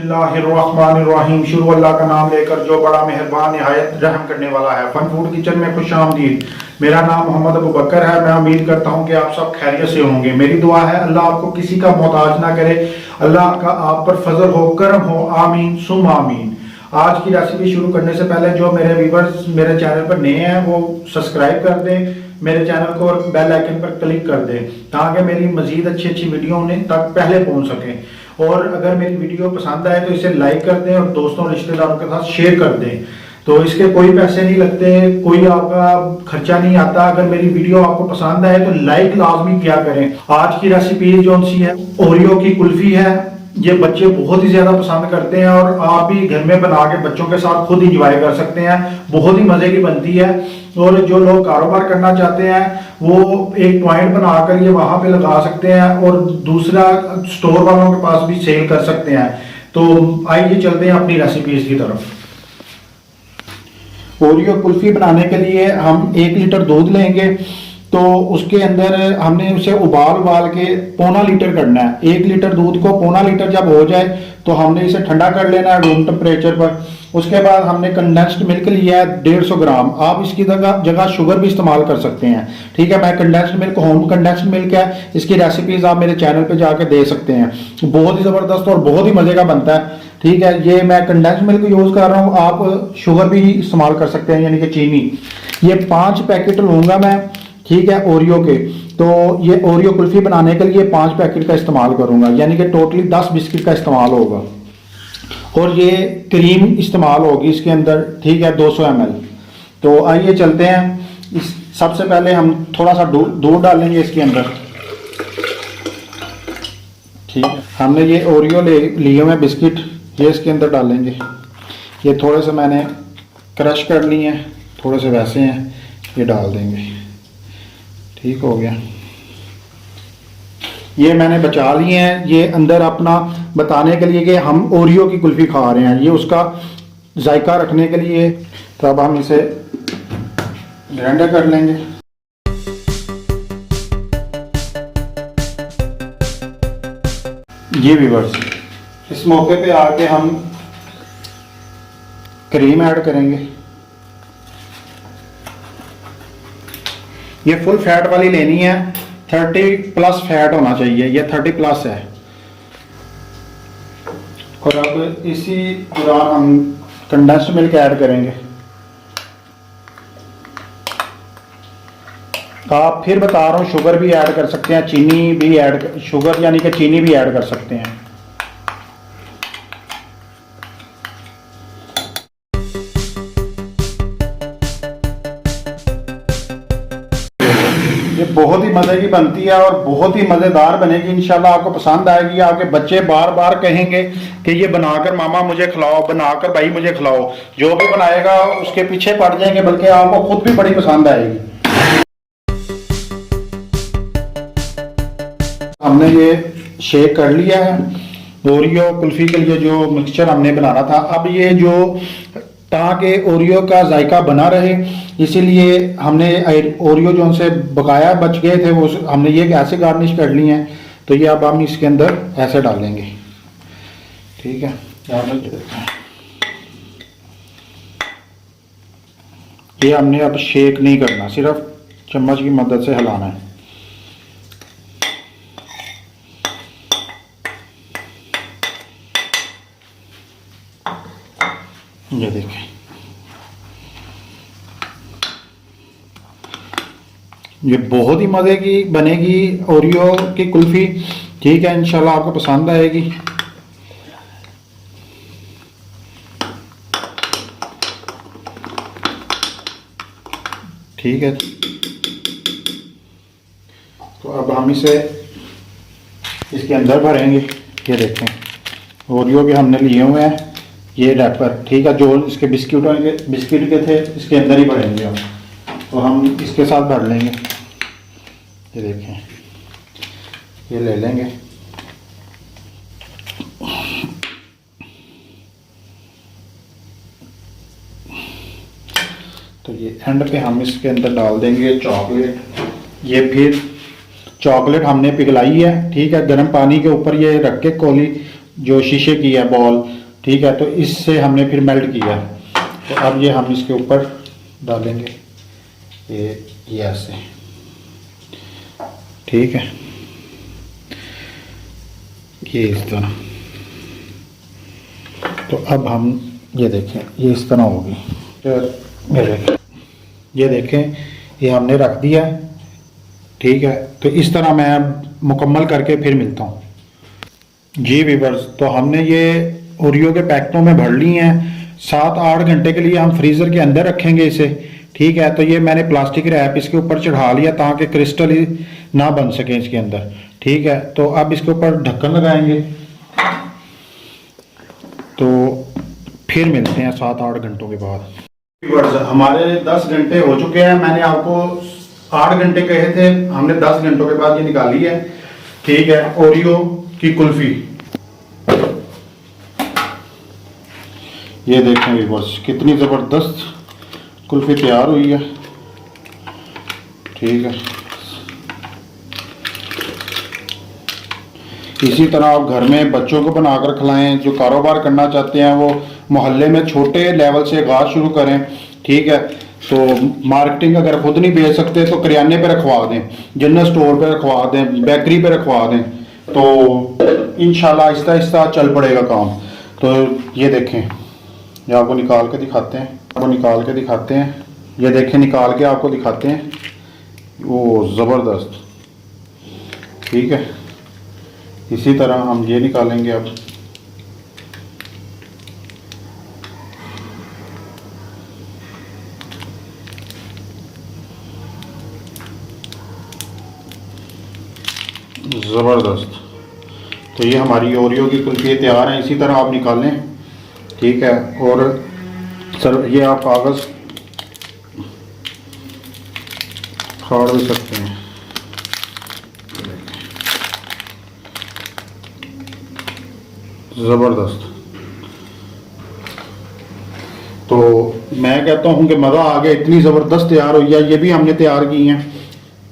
बिस्मिल्लाहिर्रहमानिर्रहीम। शुरू अल्लाह का नाम लेकर जो बड़ा मेहरबान निहायत रहम करने वाला है। फन फूड किचन में खुश आमदीद। मेरा नाम मोहम्मद अबू बकर है। मैं उम्मीद करता हूँ कि आप सब खैरियत से होंगे। मेरी दुआ है अल्लाह आपको किसी का मोहताज ना करे, अल्लाह का आप पर फजल हो, करम हो, आमीन सुम आमीन। आज की रेसिपी शुरू करने से पहले जो मेरे व्यूवर्स मेरे चैनल पर नए हैं वो सब्सक्राइब कर दें मेरे चैनल को और बेल आइकन पर क्लिक कर दें ताकि मेरी मजीद अच्छी अच्छी वीडियो उन्हें तक पहले पहुंच सके। और अगर मेरी वीडियो पसंद आए तो इसे लाइक कर दें और दोस्तों रिश्तेदारों के साथ शेयर कर दें। तो इसके कोई पैसे नहीं लगते, कोई आपका खर्चा नहीं आता। अगर मेरी वीडियो आपको पसंद आए तो लाइक लाजमी किया करें। आज की रेसिपी जो सी है ओरियो की कुल्फी है। ये बच्चे बहुत ही ज्यादा पसंद करते हैं और आप भी घर में बना के बच्चों के साथ खुद इंजॉय कर सकते हैं। बहुत ही मजे की बनती है और जो लोग कारोबार करना चाहते हैं वो एक पॉइंट बनाकर ये वहां पे लगा सकते हैं और दूसरा स्टोर वालों के पास भी सेल कर सकते हैं। तो आइए चलते हैं अपनी रेसिपीज की तरफ। ओरियो कुल्फी बनाने के लिए हम 1 लीटर दूध लेंगे। तो उसके अंदर हमने उसे उबाल के पौना लीटर करना है। 1 लीटर दूध को पौना लीटर जब हो जाए तो हमने इसे ठंडा कर लेना है रूम टेम्परेचर पर। उसके बाद हमने कंडेंस्ड मिल्क लिया है 150 ग्राम। आप इसकी जगह शुगर भी इस्तेमाल कर सकते हैं। ठीक है, मैं condensed milk home condensed milk है, इसकी रेसिपीज आप मेरे चैनल पे जाके दे सकते हैं। बहुत ही जबरदस्त और बहुत ही मजे का बनता है। ठीक है, ये मैं कंडेंस्ड मिल्क यूज कर रहा हूँ, आप शुगर भी इस्तेमाल कर सकते हैं यानी कि चीनी। ये 5 पैकेट लूंगा मैं, ठीक है, ओरियो के। तो ये ओरियो कुल्फी बनाने के लिए 5 पैकेट का इस्तेमाल करूंगा यानी कि टोटली 10 बिस्किट का इस्तेमाल होगा। और ये क्रीम इस्तेमाल होगी इसके अंदर, ठीक है, 200 ml। तो आइए चलते हैं। सबसे पहले हम थोड़ा सा दूध डालेंगे इसके अंदर। ठीक है, हमने ये ओरियो लिए हुए बिस्किट ये इसके अंदर डालेंगे। ये थोड़े से मैंने क्रश कर लिए हैं, थोड़े से वैसे हैं, ये डाल देंगे। ठीक हो गया, ये मैंने बचा लिए हैं। ये अंदर अपना बताने के लिए कि हम ओरियो की कुल्फी खा रहे हैं, ये उसका जायका रखने के लिए। तो अब हम इसे ग्राइंडर कर लेंगे। ये व्यूअर्स, इस मौके पे आके हम क्रीम ऐड करेंगे। ये फुल फैट वाली लेनी है, 30+ फैट होना चाहिए, ये 30+ है। और अब इसी दौरान हम कंडेंस्ड मिल्क ऐड करेंगे। आप फिर बता रहा हूँ शुगर भी ऐड कर सकते हैं, चीनी भी शुगर यानी कि चीनी भी ऐड कर सकते हैं। ये बहुत ही मजे की बनती है और बहुत ही मजेदार बनेगी। इंशाल्लाह आपको पसंद आएगी। आपके बच्चे बार बार कहेंगे कि ये बनाकर मामा मुझे खिलाओ, बनाकर भाई मुझे खिलाओ। जो भी बनाएगा उसके पीछे पड़ जाएंगे, बल्कि आपको खुद भी बड़ी पसंद आएगी। हमने ये शेक कर लिया है ओरियो कुल्फी के लिए जो मिक्सचर हमने बनाना था। अब ये जो ताकि ओरियो का जायका बना रहे इसीलिए हमने ओरियो जो उनसे बकाया बच गए थे वो हमने ये ऐसे गार्निश कर ली हैं। तो ये अब हम इसके अंदर ऐसे डालेंगे। ठीक है, ये हमने अब शेक नहीं करना, सिर्फ चम्मच की मदद से हिलाना है। ये देखें, ये बहुत ही मजे की बनेगी ओरियो की कुल्फी। ठीक है, इंशाल्लाह आपको पसंद आएगी। ठीक है, तो अब हम इसे इसके अंदर भरेंगे। ये देखें, ओरियो के हमने लिए हुए हैं ये रैपर। ठीक है, जो इसके बिस्किट के थे इसके अंदर ही भरेंगे हम। तो हम इसके साथ भर लेंगे। ये देखें, ये ले लेंगे। तो ये एंड पे हम इसके अंदर डाल देंगे चॉकलेट। ये फिर चॉकलेट हमने पिघलाई है, ठीक है, गर्म पानी के ऊपर ये रख के कोली जो शीशे की है बॉल, ठीक है, तो इससे हमने फिर मेल्ट किया। तो अब ये हम इसके ऊपर डालेंगे, ये ऐसे, ठीक है, ये इस तरह। तो अब हम ये देखें, ये इस तरह होगी। ये देखें, ये हमने रख दिया है, ठीक है। तो इस तरह मैं मुकम्मल करके फिर मिलता हूँ। जी वीवर्स, तो हमने ये ओरियो के पैकेटों में भर ली हैं। 7-8 घंटे के लिए हम फ्रीज़र के अंदर रखेंगे इसे, ठीक है। तो ये मैंने प्लास्टिक रैप इसके ऊपर चढ़ा लिया ताकि क्रिस्टल ही ना बन सके इसके अंदर, ठीक है। तो अब इसके ऊपर ढक्कन लगाएंगे, तो फिर मिलते हैं 7-8 घंटों के बाद। वीवर्स, हमारे 10 घंटे हो चुके हैं। मैंने आपको 8 घंटे कहे थे, हमने 10 घंटों के बाद ये निकाली है, ठीक है। ओरियो की कुल्फी, ये देखें वीवर्स, कितनी ज़बरदस्त कुल्फी तैयार हुई है, ठीक है। इसी तरह आप घर में बच्चों को बनाकर खिलाएं। जो कारोबार करना चाहते हैं वो मोहल्ले में छोटे लेवल से आगाज शुरू करें, ठीक है। तो मार्केटिंग अगर खुद नहीं बेच सकते तो करियाने पे रखवा दें, जनरल स्टोर पे रखवा दें, बेकरी पे रखवा दें, तो इंशाल्लाह आहिस्ता आहिस्ता चल पड़ेगा काम। तो ये देखें, ये आपको निकाल के दिखाते हैं, ये देखें, निकाल के आपको दिखाते हैं। वो ज़बरदस्त, ठीक है। इसी तरह हम ये निकालेंगे अब। ज़बरदस्त। तो ये हमारी ओरियो की कुल्फी तैयार है। इसी तरह आप निकालें, ठीक है। और सर ये आप कागज़ फाड़ भी सकते हैं, ज़बरदस्त। तो मैं कहता हूँ कि मज़ा आ गया, इतनी ज़बरदस्त तैयार हुई है। ये भी हमने तैयार की हैं,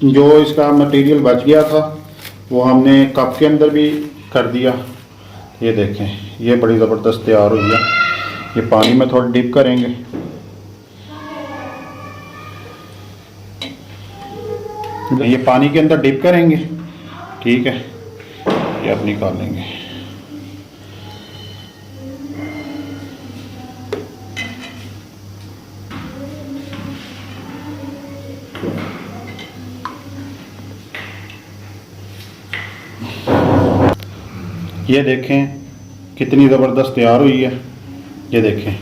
जो इसका मटेरियल बच गया था वो हमने कप के अंदर भी कर दिया। ये देखें, ये बड़ी ज़बरदस्त तैयार हुई है। ये पानी में थोड़ा डिप करेंगे, ये पानी के अंदर डिप करेंगे, ठीक है। ये अब निकालेंगे। ये देखें कितनी ज़बरदस्त तैयार हुई है, ये देखें,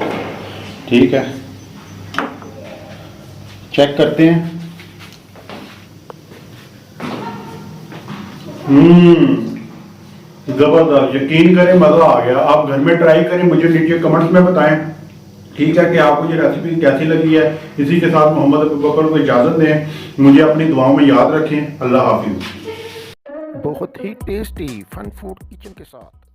ठीक है। चेक करते हैं। ज़बरदस्त, यकीन करें मज़ा आ गया। आप घर में ट्राई करें, मुझे नीचे कमेंट्स में बताएं, ठीक है, कि आपको ये रेसिपी कैसी लगी है। इसी के साथ मोहम्मद अबू बकर को इजाज़त दें। मुझे अपनी दुआओं में याद रखें। अल्लाह हाफिज़। बहुत ही टेस्टी फन फूड किचन के साथ।